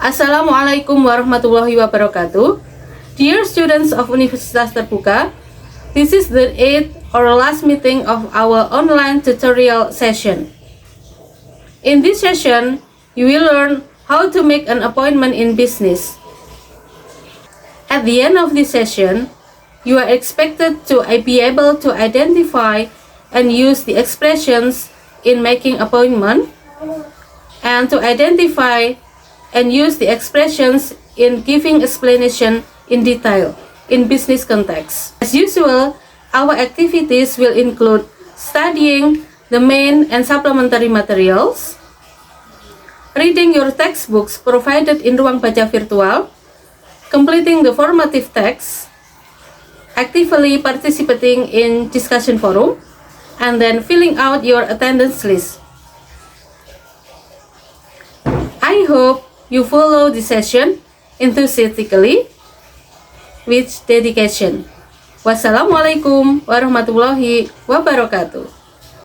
Assalamualaikum warahmatullahi wabarakatuh. Dear students of Universitas Terbuka, this is the 8th or last meeting of our online tutorial session. In this session, you will learn how to make an appointment in business. At the end of this session, you are expected to be able to identify and use the expressions in making appointment, and to identify and use the expressions in giving explanation in detail in business context. As usual, our activities will include studying the main and supplementary materials, reading your textbooks provided in Ruang Baca Virtual, completing the formative text, actively participating in discussion forum, and then filling out your attendance list. I hope you follow the session enthusiastically with dedication. Wassalamualaikum warahmatullahi wabarakatuh.